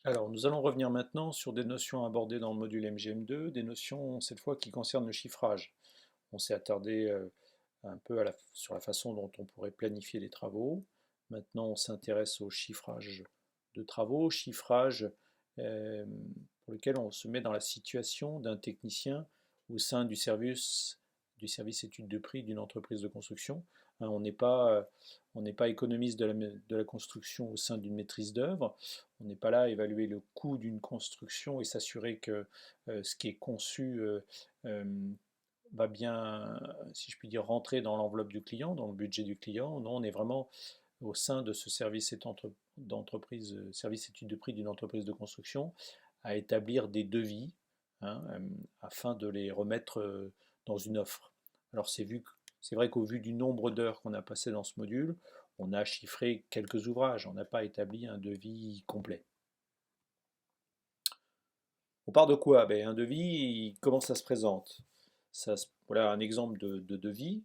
Alors, nous allons revenir maintenant sur des notions abordées dans le module MGM2, des notions cette fois qui concernent le chiffrage. On s'est attardé un peu sur la façon dont on pourrait planifier les travaux. Maintenant, on s'intéresse au chiffrage de travaux, chiffrage euh, pour lequel on se met dans la situation d'un technicien au sein du service études de prix d'une entreprise de construction. Hein, on n'est pas économiste de la construction au sein d'une maîtrise d'œuvre. On n'est pas là à évaluer le coût d'une construction et s'assurer que ce qui est conçu euh, va bien, si je puis dire, rentrer dans l'enveloppe du client, dans le budget du client. Non, on est vraiment au sein de ce d'entreprise, service étude de prix d'une entreprise de construction, à établir des devis, hein, afin de les remettre dans une offre. Alors c'est vrai qu'au vu du nombre d'heures qu'on a passé dans ce module, on a chiffré quelques ouvrages, on n'a pas établi un devis complet. On part de quoi? Ben, un devis, comment ça se présente? Voilà un exemple de devis.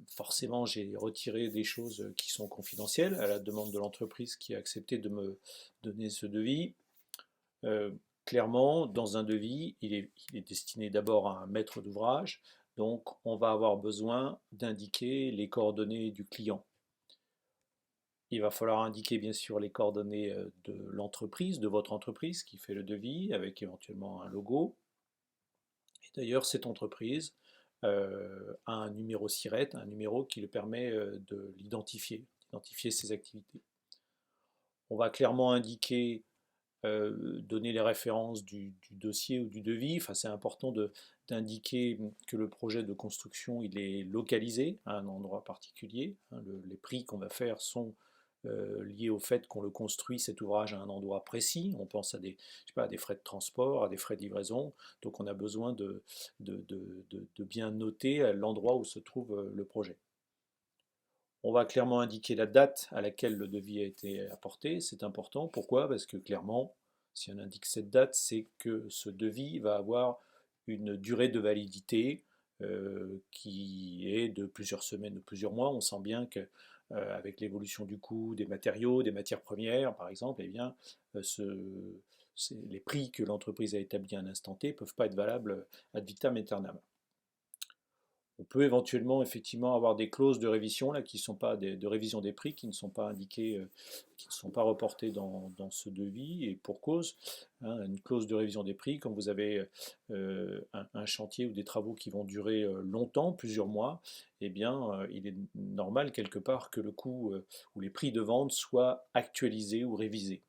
Forcément, j'ai retiré des choses qui sont confidentielles à la demande de l'entreprise qui a accepté de me donner ce devis. Euh, Clairement, dans un devis, il est destiné d'abord à un maître d'ouvrage, donc on va avoir besoin d'indiquer les coordonnées du client. Il va falloir indiquer bien sûr les coordonnées de l'entreprise, de votre entreprise qui fait le devis, avec éventuellement un logo. Et d'ailleurs, cette entreprise a un numéro SIRET, un numéro qui le permet de l'identifier, d'identifier ses activités. On va clairement indiquer, donner les références du dossier ou du devis. Enfin, c'est important d'indiquer que le projet de construction il est localisé à un endroit particulier. Hein, les prix qu'on va faire sont liés au fait qu'on le construit, cet ouvrage, à un endroit précis. On pense à je sais pas, à des frais de transport, à des frais de livraison. Donc on a besoin de bien noter l'endroit où se trouve le projet. On va clairement indiquer la date à laquelle le devis a été apporté. C'est important. Pourquoi? Parce que clairement, si on indique cette date, c'est que ce devis va avoir une durée de validité qui est de plusieurs semaines ou plusieurs mois. On sent bien que avec l'évolution du coût des matériaux, des matières premières, par exemple, eh bien, les prix que l'entreprise a établis à un instant T ne peuvent pas être valables ad vitam aeternam. On peut éventuellement effectivement avoir des clauses de révision là, qui ne sont pas de révision des prix qui ne sont pas indiquées, qui ne sont pas reportées dans ce devis et pour cause. Hein, une clause de révision des prix, quand vous avez un chantier ou des travaux qui vont durer longtemps, plusieurs mois, eh bien, il est normal quelque part que le coût ou les prix de vente soient actualisés ou révisés.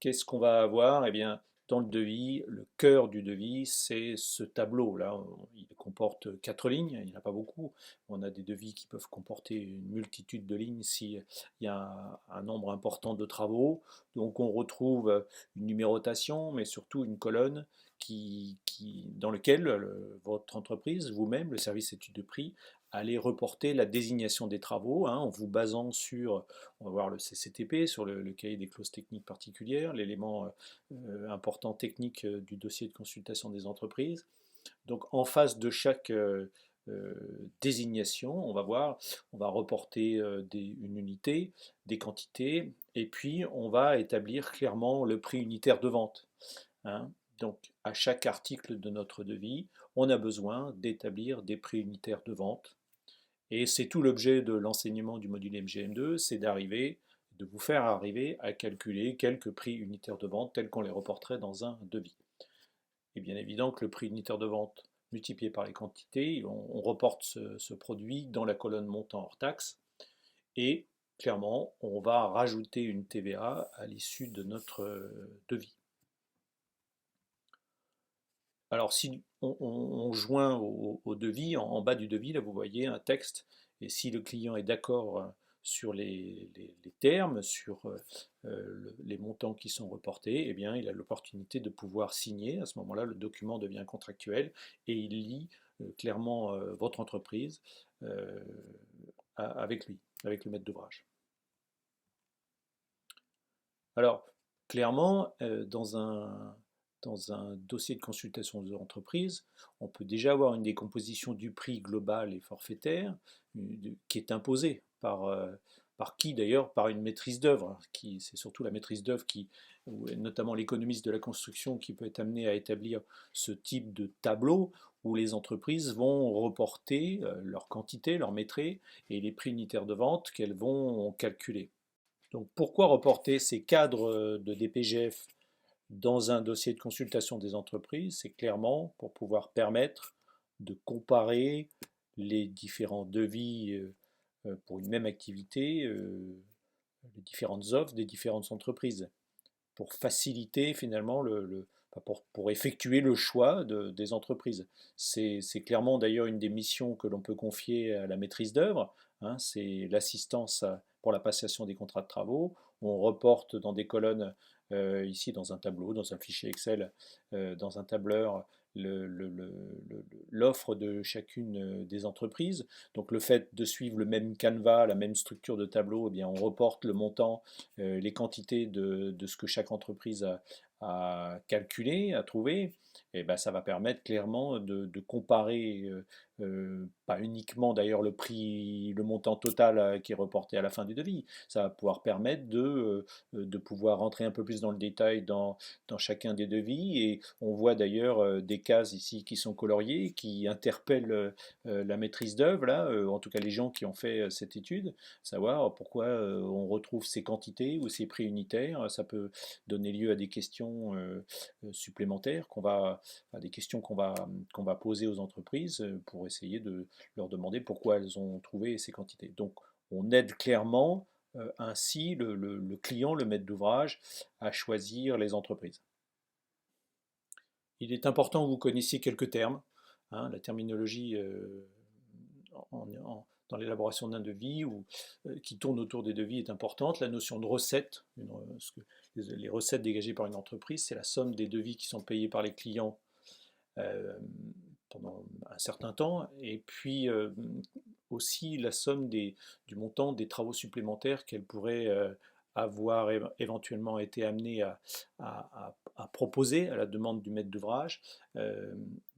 Qu'est-ce qu'on va avoir? Eh bien, dans le devis, le cœur du devis, c'est ce tableau-là. Il comporte 4 lignes, il n'y en a pas beaucoup. On a des devis qui peuvent comporter une multitude de lignes s'il y a un nombre important de travaux. Donc on retrouve une numérotation, mais surtout une colonne dans laquelle votre entreprise, vous-même, le service études de prix, allez reporter la désignation des travaux hein, en vous basant sur on va voir le CCTP sur le cahier des clauses techniques particulières, l'élément important technique du dossier de consultation des entreprises. Donc en face de chaque désignation, on va reporter une unité, des quantités, et puis on va établir clairement le prix unitaire de vente. Hein. Donc à chaque article de notre devis, on a besoin d'établir des prix unitaires de vente et c'est tout l'objet de l'enseignement du module MGM2, c'est de vous faire arriver à calculer quelques prix unitaires de vente tels qu'on les reporterait dans un devis. Et bien évident que le prix unitaire de vente multiplié par les quantités, on reporte ce produit dans la colonne montant hors taxe et clairement on va rajouter une TVA à l'issue de notre devis. Alors si on joint au devis, en bas du devis, là vous voyez un texte, et si le client est d'accord sur les termes, sur les montants qui sont reportés, eh bien il a l'opportunité de pouvoir signer. À ce moment-là, le document devient contractuel et il lie clairement votre entreprise euh, avec lui, avec le maître d'ouvrage. Alors, clairement, dans un dossier de consultation de l'entreprise, on peut déjà avoir une décomposition du prix global et forfaitaire qui est imposée par qui d'ailleurs? Par une maîtrise d'œuvre, c'est surtout la maîtrise d'œuvre notamment l'économiste de la construction, qui peut être amené à établir ce type de tableau où les entreprises vont reporter leur quantité, leur maîtrise et les prix unitaires de vente qu'elles vont calculer. Donc pourquoi reporter ces cadres de DPGF dans un dossier de consultation des entreprises? C'est clairement pour pouvoir permettre de comparer les différents devis pour une même activité, les différentes offres des différentes entreprises, pour faciliter finalement pour effectuer le choix des entreprises. C'est clairement d'ailleurs une des missions que l'on peut confier à la maîtrise d'œuvre, hein, c'est l'assistance pour la passation des contrats de travaux. On reporte dans des colonnes, ici dans un tableau, dans un fichier Excel, dans un tableur, l'offre de chacune des entreprises. Donc le fait de suivre le même canevas, la même structure de tableau, eh bien on reporte le montant, les quantités de ce que chaque entreprise a calculé, a trouvé. Et ben, ça va permettre clairement de comparer, pas uniquement d'ailleurs le prix, le montant total qui est reporté à la fin du devis. Ça va pouvoir permettre de pouvoir rentrer un peu plus dans le détail dans chacun des devis. Et on voit d'ailleurs des cases ici qui sont coloriées, qui interpellent la maîtrise d'œuvre, là, en tout cas les gens qui ont fait cette étude, savoir pourquoi on retrouve ces quantités ou ces prix unitaires. Ça peut donner lieu à des questions supplémentaires à des questions qu'on va poser aux entreprises pour essayer de leur demander pourquoi elles ont trouvé ces quantités. Donc on aide clairement ainsi le client, le maître d'ouvrage, à choisir les entreprises. Il est important que vous connaissiez quelques termes, hein, la terminologie dans l'élaboration d'un devis ou qui tourne autour des devis est importante. La notion de recette, les recettes dégagées par une entreprise, c'est la somme des devis qui sont payés par les clients euh, pendant un certain temps, et puis aussi la somme du montant des travaux supplémentaires qu'elle pourrait avoir éventuellement été amenée à proposer à la demande du maître d'ouvrage.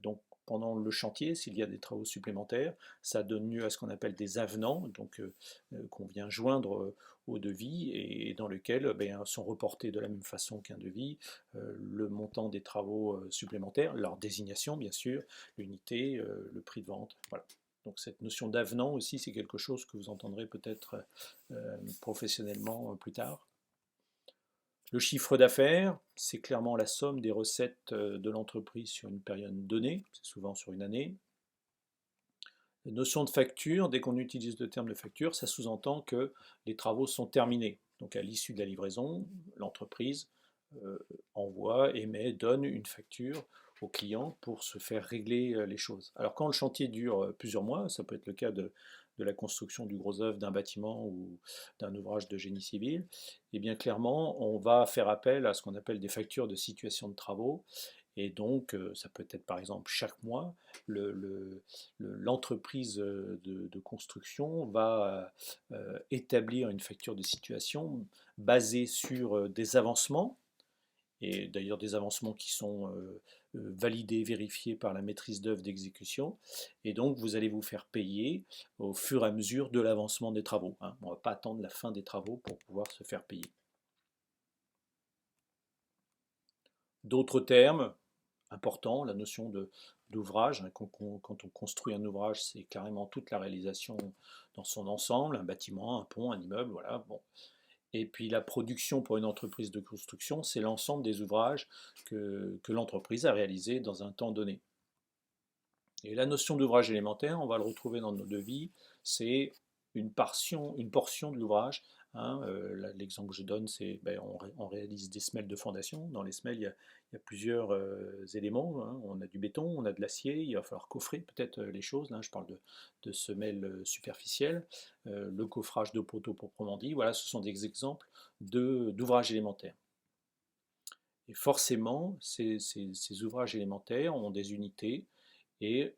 Donc pendant le chantier, s'il y a des travaux supplémentaires, ça donne lieu à ce qu'on appelle des avenants, donc qu'on vient joindre au devis et dans lequel sont reportés de la même façon qu'un devis le montant des travaux supplémentaires, leur désignation bien sûr, l'unité, le prix de vente. Voilà. Donc cette notion d'avenant aussi, c'est quelque chose que vous entendrez peut-être professionnellement plus tard. Le chiffre d'affaires, c'est clairement la somme des recettes de l'entreprise sur une période donnée, c'est souvent sur une année. La notion de facture, dès qu'on utilise le terme de facture, ça sous-entend que les travaux sont terminés. Donc à l'issue de la livraison, l'entreprise envoie, émet, donne une facture au client pour se faire régler les choses. Alors quand le chantier dure plusieurs mois, ça peut être le cas de la construction du gros œuvre d'un bâtiment ou d'un ouvrage de génie civil, et bien clairement on va faire appel à ce qu'on appelle des factures de situation de travaux. Et donc, ça peut être par exemple chaque mois, l'entreprise de construction va établir une facture de situation basée sur des avancements, et d'ailleurs des avancements qui sont validés, vérifiés par la maîtrise d'œuvre d'exécution. Et donc, vous allez vous faire payer au fur et à mesure de l'avancement des travaux, hein. On ne va pas attendre la fin des travaux pour pouvoir se faire payer. D'autres termes importants, la notion d'ouvrage, hein, quand on construit un ouvrage, c'est carrément toute la réalisation dans son ensemble, un bâtiment, un pont, un immeuble, voilà. Bon. Et puis la production pour une entreprise de construction, c'est l'ensemble des ouvrages que l'entreprise a réalisés dans un temps donné. Et la notion d'ouvrage élémentaire, on va le retrouver dans nos devis, c'est une portion de l'ouvrage. Hein, l'exemple que je donne, c'est on réalise des semelles de fondation. Dans les semelles, il y a plusieurs éléments, hein. On a du béton, on a de l'acier, il va falloir coffrer peut-être les choses. Là, je parle de semelles superficielles, le coffrage de poteaux proprement dit. Voilà, ce sont des exemples d'ouvrages élémentaires. Et forcément, ces ouvrages élémentaires ont des unités et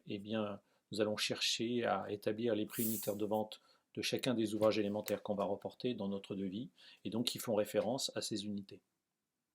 eh bien, nous allons chercher à établir les prix unitaires de vente de chacun des ouvrages élémentaires qu'on va reporter dans notre devis et donc qui font référence à ces unités.